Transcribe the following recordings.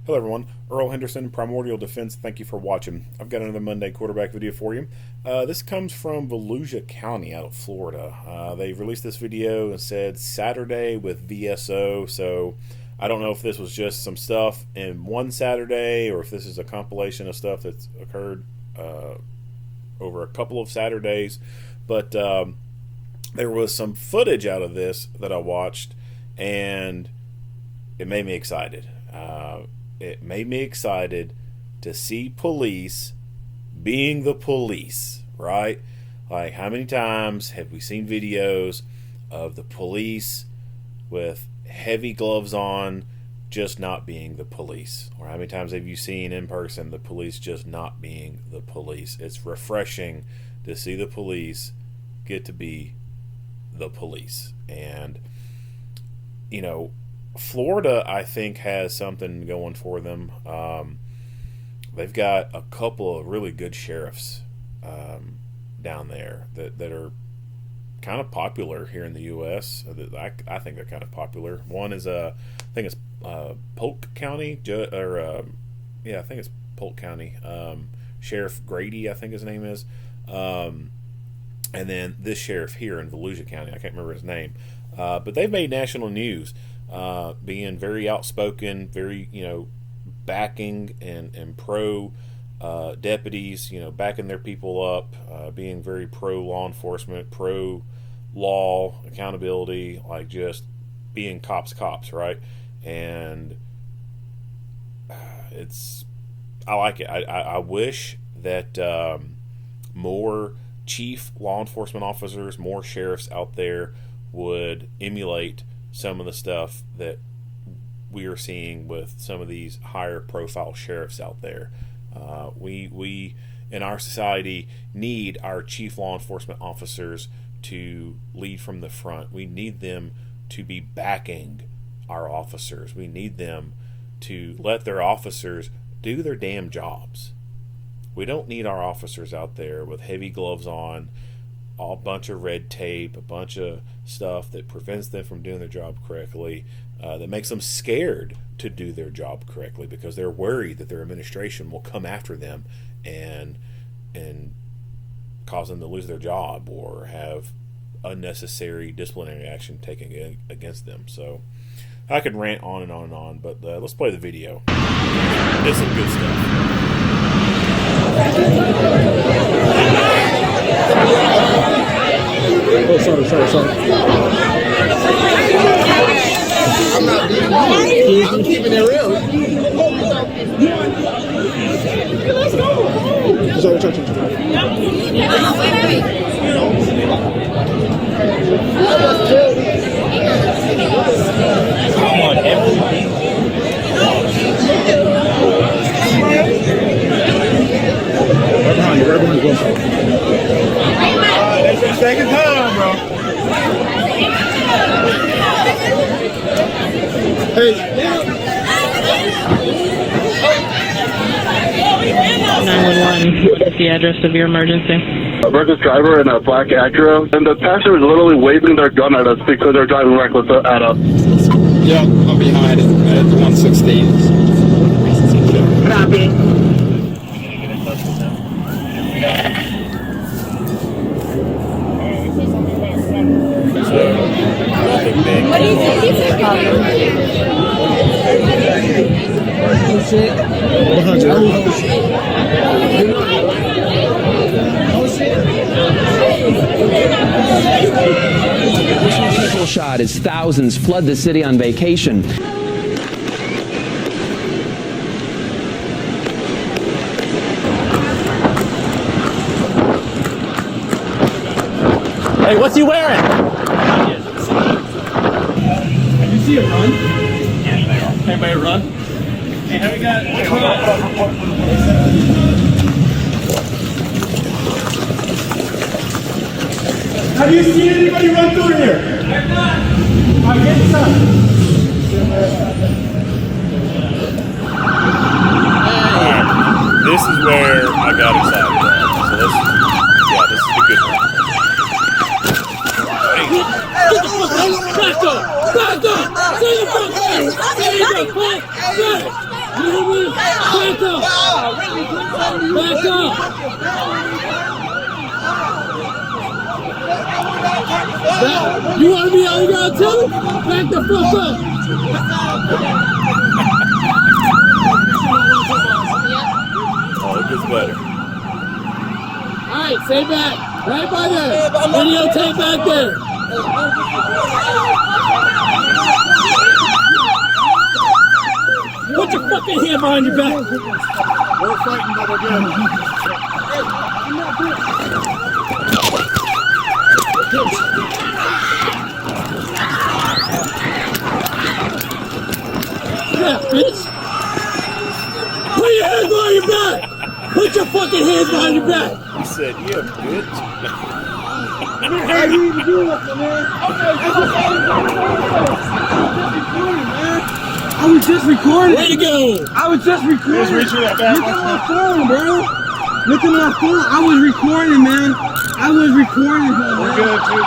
Hello everyone, Earl Henderson, Primordial Defense, thank you for watching. I've got another Monday quarterback video for you. This comes from Volusia County out of Florida. They've released this video and said Saturday with VSO, so I don't know if this was just some stuff in one Saturday or if this is a compilation of stuff that's occurred over a couple of Saturdays, but there was some footage out of this that I watched and it made me excited. It made me excited to see police being the police, right? Like, how many times have we seen videos of the police with heavy gloves on just not being the police? Or how many times have you seen in person the police just not being the police? It's refreshing to see the police get to be the police. And, you know, Florida, I think, has something going for them. They've got a couple of really good sheriffs down there that are kind of popular here in the U.S. I think they're kind of popular. One is, I think it's Polk County, I think it's Polk County. Sheriff Grady, I think his name is. And then this sheriff here in Volusia County, I can't remember his name. But they've made national news. Being very outspoken, very, backing and pro deputies, backing their people up, being very pro law enforcement, pro law accountability, like just being cops, right? And I like it. I wish that more chief law enforcement officers, more sheriffs out there would emulate some of the stuff that we are seeing with some of these higher profile sheriffs out there. We in our society need our chief law enforcement officers to lead from the front. We need them to be backing our officers. We need them to let their officers do their damn jobs. We don't need our officers out there with heavy gloves on, a bunch of red tape, a bunch of stuff that prevents them from doing their job correctly, that makes them scared to do their job correctly because they're worried that their administration will come after them and cause them to lose their job or have unnecessary disciplinary action taken against them. So I could rant on and on and on, but let's play the video. It's some good stuff. Oh, sorry. I'm not being mean. I'm keeping it real. Let's go. Come on, everybody. That's your second time, bro. Hey. 911. What is the address of your emergency? A reckless driver in a black Acura, and the passenger was literally waving their gun at us because they're driving reckless at us. Yeah, I'm behind it at 116. Copy. Nothing big. What do you think? People shot as thousands flood the city on vacation. Hey, what's he wearing? Did you see a run? Yeah, everybody run. Hey, how we got? Have you seen anybody run through here? I've not. I get some. This is where I got excited. So this is the good one. Back up! Back up! Stay the front! There you go! Back up! Back up! You want to be on the ground too? Back the fuck up! Oh, it gets better. Alright, stay back. Right by there. Videotape back there. Put your fucking hand behind your back. We're fighting, but we're good. Yeah, bitch. Put your hands behind your back. Put your fucking hands behind your back. He said, yeah, bitch. How you even do nothing, man? I was just recording. Way to go! I was just recording. Just reach for that back. Look at my phone, bro. Look at my phone. I was recording, man. I was recording, bro. We're good, too.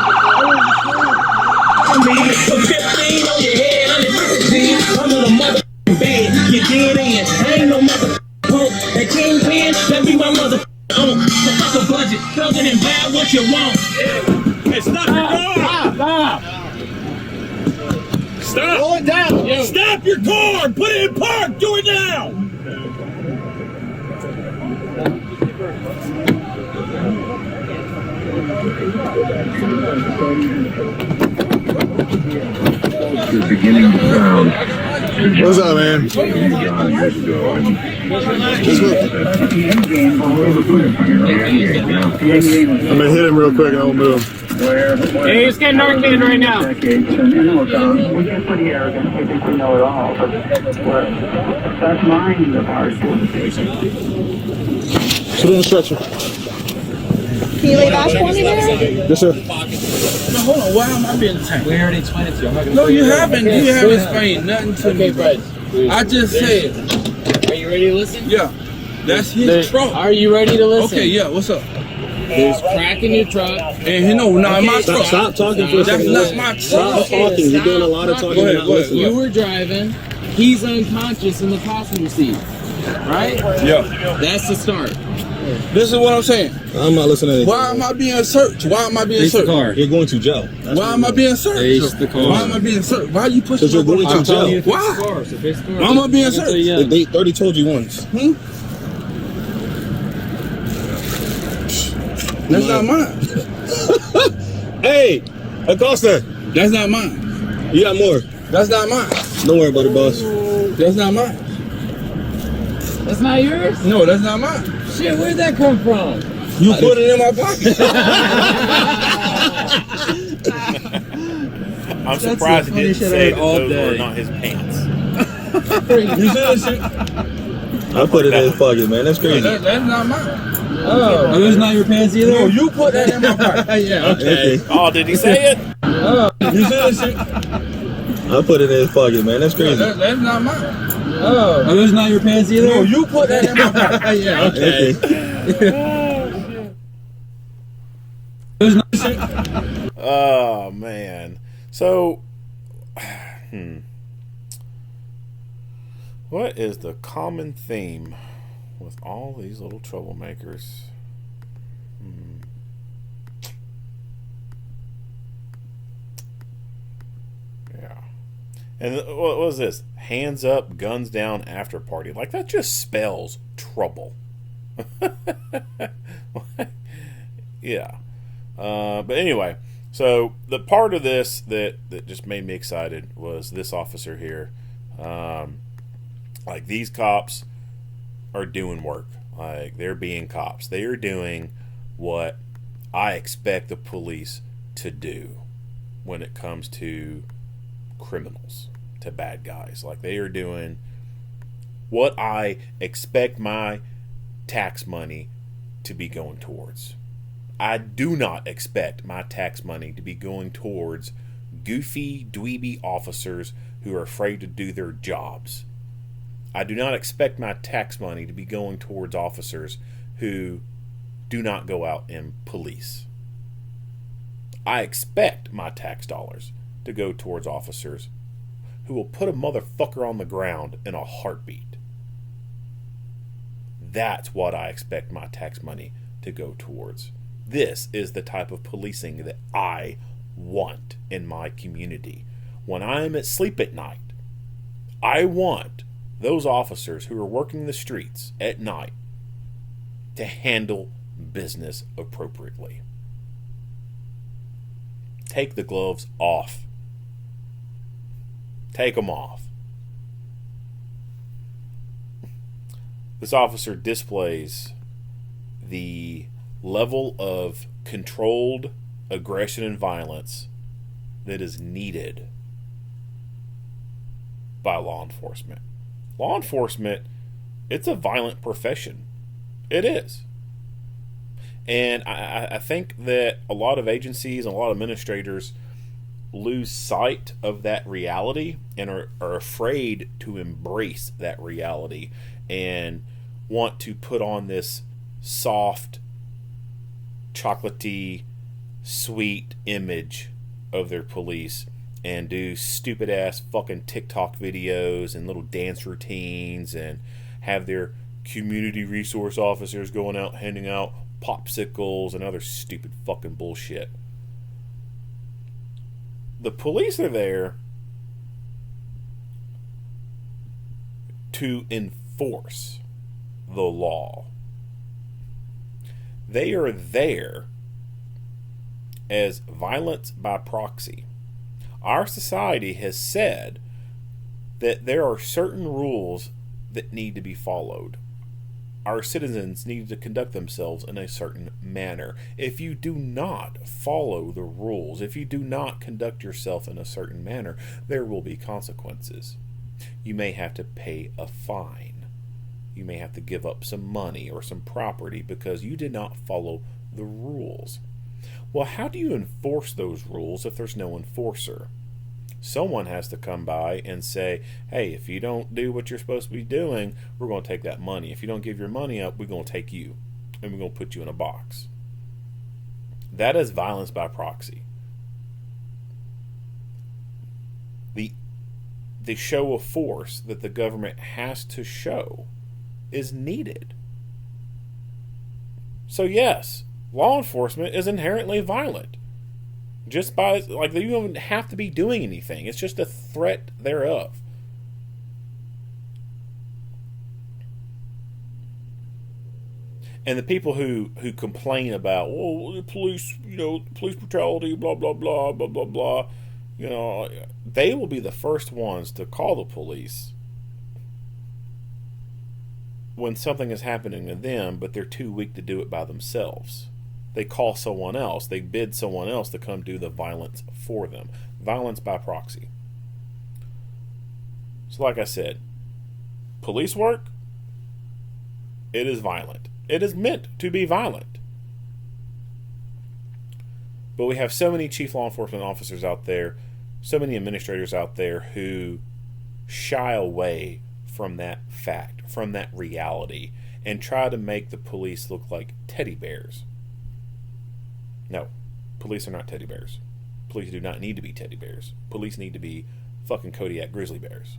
Put 15 on your head, I'm in a mother bed. You get in. I ain't no mother punk. That kingpin, that be my mother own. So fuck a budget. Thuggin' and bad what you want. Hey, stop your car! Stop. Stop! Roll it down! Yo. Stop your car! Put it in park! Do it now! You're beginning to sound. What's up, man? Just look. I'm gonna hit him real quick and I'll move. Hey, he's getting Narcan right now. We get pretty arrogant. We think we know it all, but that's mine, the part. Sit on the stretcher. Can you lay back for me there? Yes, sir. No, hold on. Why am I being attacked? We already explained it to you. I'm not gonna No, you haven't. You haven't explained nothing to me, bro. I just said. Are you ready to listen? Yeah. That's his truck. Are you ready to listen? Okay, yeah. What's up? There's crack in your truck. And you know, not my truck. Stop talking for a That's second. not my truck. Stop talking. You're doing a lot of talking. Go ahead, Not go ahead. listening. You were driving. He's unconscious in the passenger seat. Right? Yeah. That's the start. This is what I'm saying. I'm not listening to anything. Why am I being searched? Why am I being searched? You're going to jail. Why am I being searched? Face the car. Why am I being searched? Why are you pushing Because you're my going to button? jail. Why? Why am I being searched? They already told you once. That's not mine. Hey, Acosta, That's not mine. you got more. That's not mine. Don't worry about it, boss. That's not mine. That's not yours? No, that's not mine. Shit, where'd that come from? You put it in my pocket. I'm surprised he didn't say that those were not his pants. You see that shit? I put it in his pocket, man. That's crazy. That's not mine. Oh, those not your pants either? No, you put that in my pocket. Yeah, okay. Oh, did he say it? You see that shit? I put it in his pocket, man. That's crazy. That's not mine. Oh, are those not your pants either? No, you put that in my pocket. Yeah, okay. Oh, man. So, what is the common theme with all these little troublemakers? Yeah. And what was this? Hands up, guns down, after party. Like, that just spells trouble. Yeah. But anyway, so the part of this that just made me excited was this officer here. Like, these cops are doing work. Like, they're being cops. They are doing what I expect the police to do when it comes to criminals, to bad guys. Like, they are doing what I expect my tax money to be going towards. I do not expect my tax money to be going towards goofy, dweeby officers who are afraid to do their jobs. I do not expect my tax money to be going towards officers who do not go out and police. I expect my tax dollars to go towards officers who will put a motherfucker on the ground in a heartbeat. That's what I expect my tax money to go towards. This is the type of policing that I want in my community. When I'm asleep at night, I want those officers who are working the streets at night to handle business appropriately. Take the gloves off. Take them off. This officer displays the level of controlled aggression and violence that is needed by law enforcement. Law enforcement, it's a violent profession. It is. And I think that a lot of agencies and a lot of administrators lose sight of that reality and are afraid to embrace that reality and want to put on this soft, chocolatey, sweet image of their police and do stupid ass fucking TikTok videos and little dance routines and have their community resource officers going out handing out popsicles and other stupid fucking bullshit. The police are there to enforce the law. They are there as violence by proxy. Our society has said that there are certain rules that need to be followed. Our citizens need to conduct themselves in a certain manner. If you do not follow the rules, if you do not conduct yourself in a certain manner, there will be consequences. You may have to pay a fine. You may have to give up some money or some property because you did not follow the rules. Well, how do you enforce those rules if there's no enforcer? Someone has to come by and say, hey, if you don't do what you're supposed to be doing, we're going to take that money. If you don't give your money up, we're going to take you and we're going to put you in a box. That is violence by proxy. The show of force that the government has to show is needed. So yes, law enforcement is inherently violent. Just by, like, they don't even have to be doing anything. It's just a threat thereof. And the people who complain about, oh, the police, police brutality, blah, blah, blah, blah, blah, blah, they will be the first ones to call the police when something is happening to them, but they're too weak to do it by themselves. They call someone else. They bid someone else to come do the violence for them. Violence by proxy. So like I said, police work, it is violent. It is meant to be violent. But we have so many chief law enforcement officers out there, so many administrators out there who shy away from that fact, from that reality, and try to make the police look like teddy bears. No, police are not teddy bears. Police do not need to be teddy bears. Police need to be fucking Kodiak grizzly bears.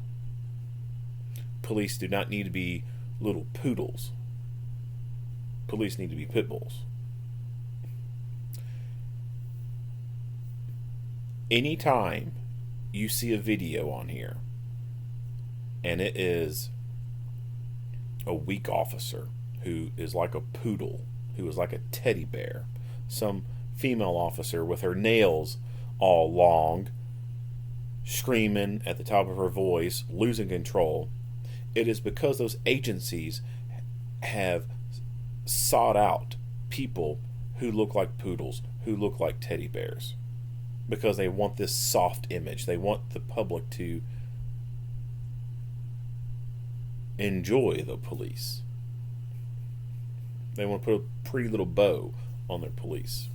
Police do not need to be little poodles. Police need to be pit bulls. Anytime you see a video on here and it is a weak officer who is like a poodle, who is like a teddy bear, some female officer with her nails all long, screaming at the top of her voice, losing control, it is because those agencies have sought out people who look like poodles, who look like teddy bears, because they want this soft image. They want the public to enjoy the police. They want to put a pretty little bow on their police.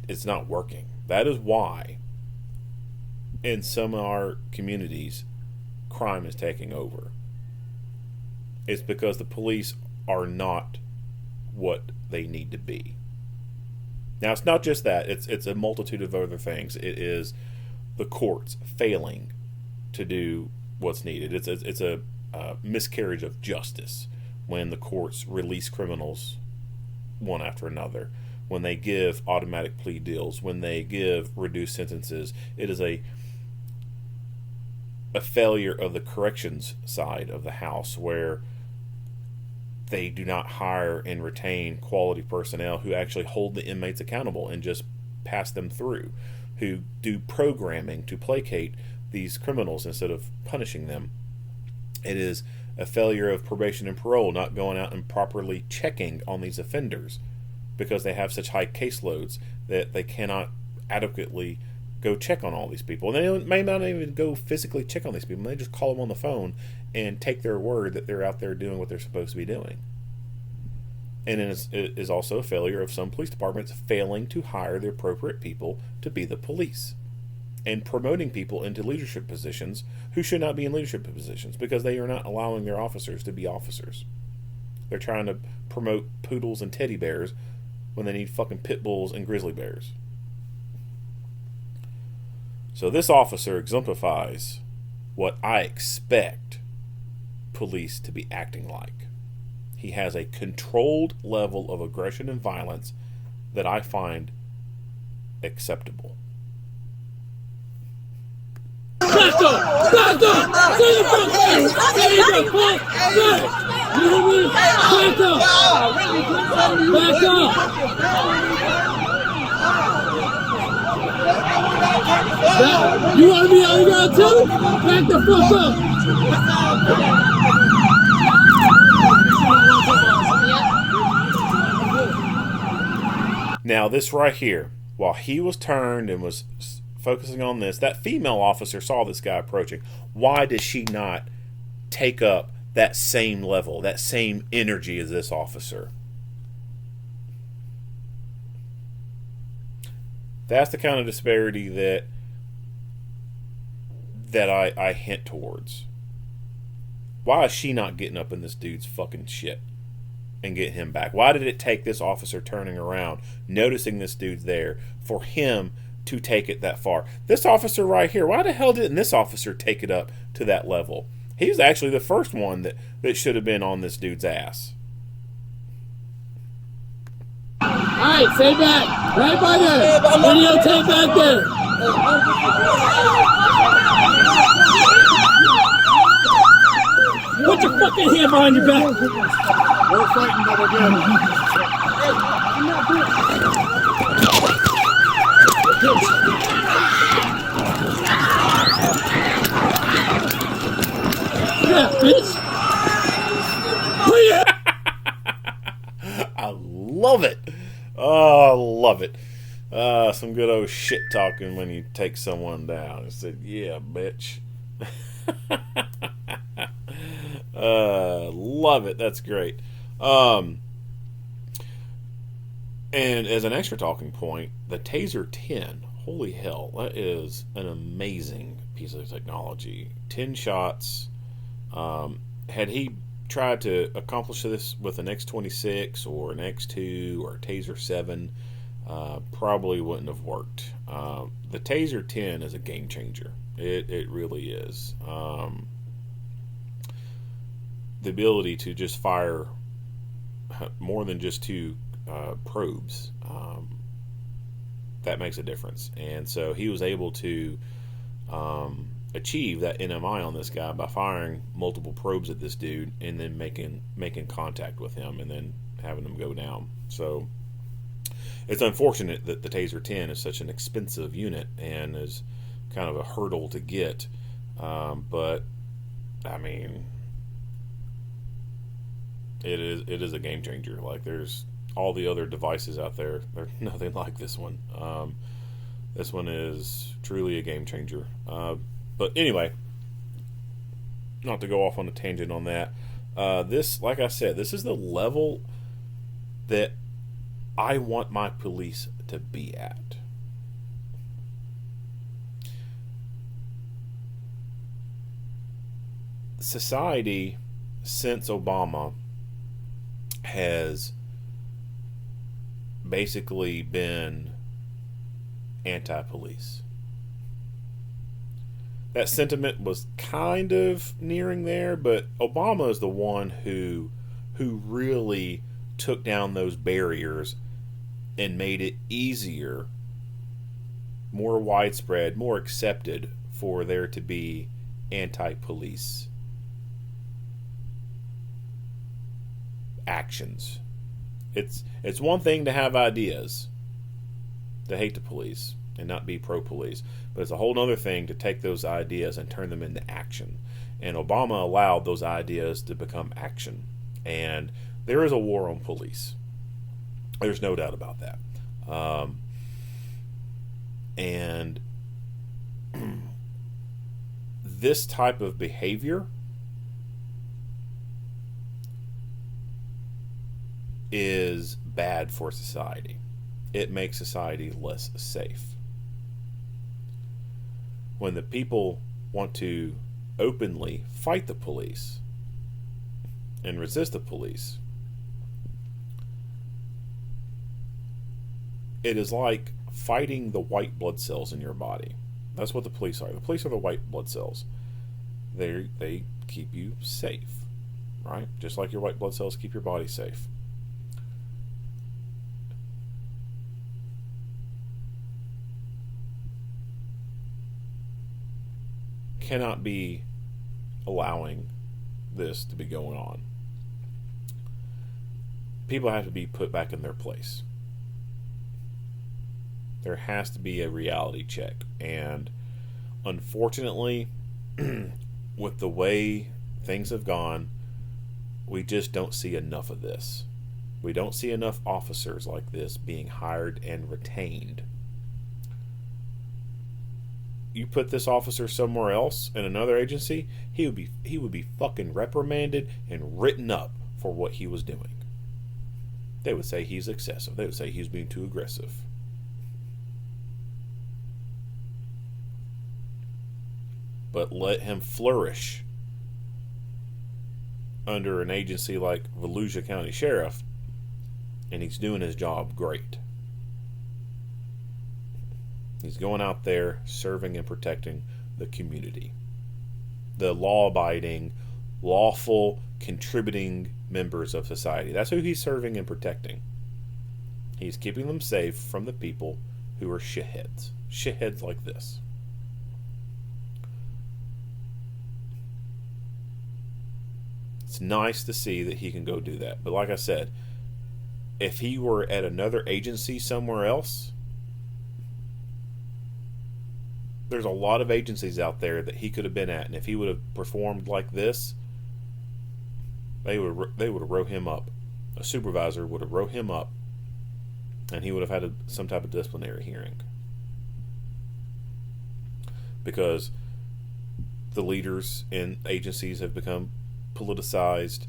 It's not working. That is why in some of our communities crime is taking over. It's because the police are not what they need to be. Now, it's not just that. It's a multitude of other things. It is the courts failing to do what's needed. It's a miscarriage of justice when the courts release criminals one after another, when they give automatic plea deals, when they give reduced sentences. It is a failure of the corrections side of the house, where they do not hire and retain quality personnel who actually hold the inmates accountable and just pass them through, who do programming to placate these criminals instead of punishing them. It is a failure of probation and parole not going out and properly checking on these offenders, because they have such high caseloads that they cannot adequately go check on all these people. And they may not even go physically check on these people. They just call them on the phone and take their word that they're out there doing what they're supposed to be doing. And it is also a failure of some police departments failing to hire the appropriate people to be the police, and promoting people into leadership positions who should not be in leadership positions, because they are not allowing their officers to be officers. They're trying to promote poodles and teddy bears when they need fucking pit bulls and grizzly bears. So this officer exemplifies what I expect police to be acting like. He has a controlled level of aggression and violence that I find acceptable. Back up! Back up! Say the fuck! Say the fuck! You know what I mean? Back up! Back up! You want to be on the ground too? Back the fuck up! Now this right here, while he was turned and was focusing on this, that female officer saw this guy approaching. Why does she not take up that same level, that same energy as this officer? That's the kind of disparity that I hint towards. Why is she not getting up in this dude's fucking shit and get him back? Why did it take this officer turning around, noticing this dude's there, for him to take it that far? This officer right here, why the hell didn't this officer take it up to that level? He was actually the first one that should have been on this dude's ass. Alright, stay back. Right by there. Videotape back there. Put your fucking hand behind your back. We're fighting, but we're good. Yeah, bitch. I love it. Oh, I love it. Some good old shit talking when you take someone down. I said, yeah, bitch. Love it. That's great. And as an extra talking point, the Taser 10, holy hell, that is an amazing piece of technology. 10 shots. Had he tried to accomplish this with an X26 or an X2 or a Taser 7, probably wouldn't have worked. The Taser 10 is a game changer. It really is. The ability to just fire more than just 2 probes, that makes a difference. And so he was able to achieve that NMI on this guy by firing multiple probes at this dude and then making contact with him and then having him go down. So it's unfortunate that the Taser 10 is such an expensive unit and is kind of a hurdle to get, but I mean, it is a game changer. Like, there's all the other devices out there, they're nothing like this one. This one is truly a game changer. But anyway, not to go off on a tangent on that, this, like I said, this is the level that I want my police to be at. Society, since Obama, has basically been anti-police. that sentiment was kind of nearing there, but Obama is the one who really took down those barriers and made it easier, more widespread, more accepted for there to be anti-police actions. It's one thing to have ideas, to hate the police and not be pro-police, but it's a whole other thing to take those ideas and turn them into action. And Obama allowed those ideas to become action. And there is a war on police. There's no doubt about that. And this type of behavior is bad for society. It makes society less safe. When the people want to openly fight the police and resist the police, it is like fighting the white blood cells in your body. That's what the police are. The police are the white blood cells. They keep you safe, right? Just like your white blood cells keep your body safe. Cannot be allowing this to be going on. People have to be put back in their place. There has to be a reality check. And unfortunately, with the way things have gone, we just don't see enough of this. We don't see enough officers like this being hired and retained. You put this officer somewhere else in another agency, he would be fucking reprimanded and written up for what he was doing. They would say he's excessive. They would say he's being too aggressive. But let him flourish under an agency like Volusia County Sheriff, and he's doing his job great. He's going out there serving and protecting the community. The law-abiding, lawful, contributing members of society. That's who he's serving and protecting. He's keeping them safe from the people who are shitheads. Shitheads like this. It's nice to see that he can go do that. But like I said, if he were at another agency somewhere else, there's a lot of agencies out there that he could have been at, and if he would have performed like this, they would have wrote him up. A supervisor would have wrote him up, and he would have had some type of disciplinary hearing. Because the leaders in agencies have become politicized.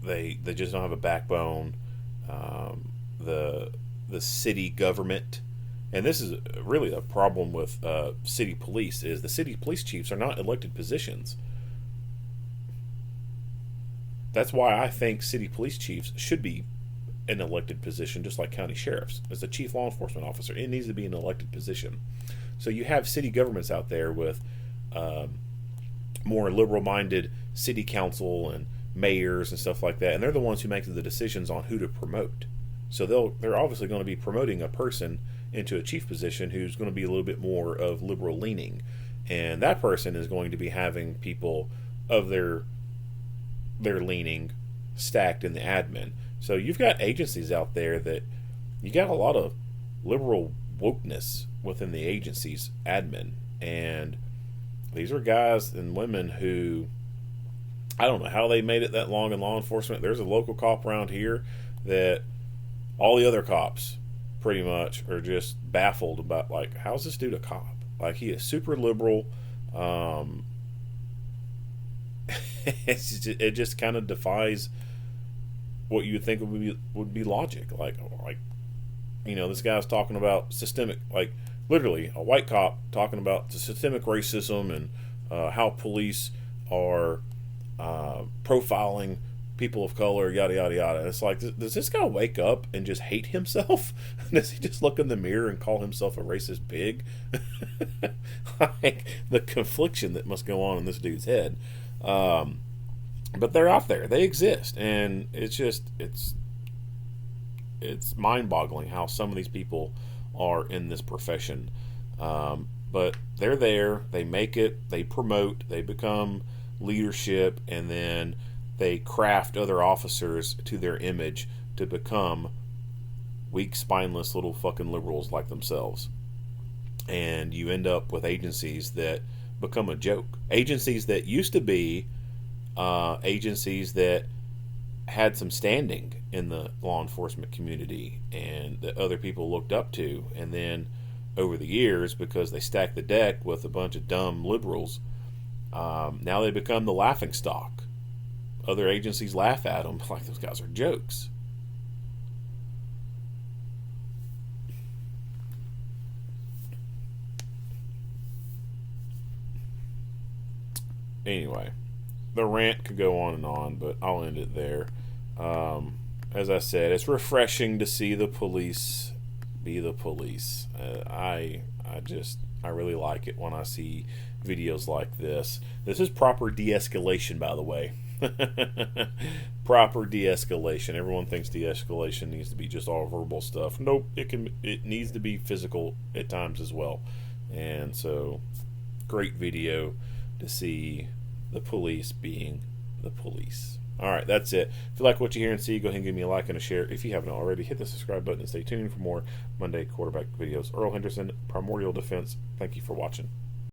They just don't have a backbone. The city government. And this is really a problem with city police, is the city police chiefs are not elected positions. That's why I think city police chiefs should be an elected position, just like county sheriffs. As a chief law enforcement officer, it needs to be an elected position. So you have city governments out there with more liberal-minded city council and mayors and stuff like that, and they're the ones who make the decisions on who to promote. So they're obviously going to be promoting a person into a chief position who's going to be a little bit more of liberal leaning, and that person is going to be having people of their leaning stacked in the admin. So you've got agencies out there that you got a lot of liberal wokeness within the agency's admin, and these are guys and women who, I don't know how they made it that long in law enforcement. There's a local cop around here that all the other cops pretty much are just baffled about, like, how's this dude a cop? Like, he is super liberal. It just kind of defies what you would think would be logic. Like this guy's talking about systemic, like literally a white cop talking about the systemic racism and how police are profiling people of color, yada yada yada. It's like, does this guy wake up and just hate himself? Does he just look in the mirror and call himself a racist pig? Like the confliction that must go on in this dude's head. But they're out there, they exist, and it's mind-boggling how some of these people are in this profession. But they're there, they make it, they promote, they become leadership, and then they craft other officers to their image to become weak, spineless little fucking liberals like themselves. And you end up with agencies that become a joke. Agencies that used to be agencies that had some standing in the law enforcement community and that other people looked up to. And then over the years, because they stacked the deck with a bunch of dumb liberals, now they become the laughing stock. Other agencies laugh at them like those guys are jokes. Anyway, the rant could go on, but I'll end it there. As I said, it's refreshing to see the police be the police. I really like it when I see videos like this. This is proper de-escalation, by the way. Proper de-escalation. Everyone thinks de-escalation needs to be just all verbal stuff. Nope, it needs to be physical at times as well. And so, great video to see the police being the police. Alright, that's it. If you like what you hear and see, go ahead and give me a like and a share. If you haven't already, hit the subscribe button and stay tuned for more Monday quarterback videos. Earl Henderson, Primordial Defense. Thank you for watching.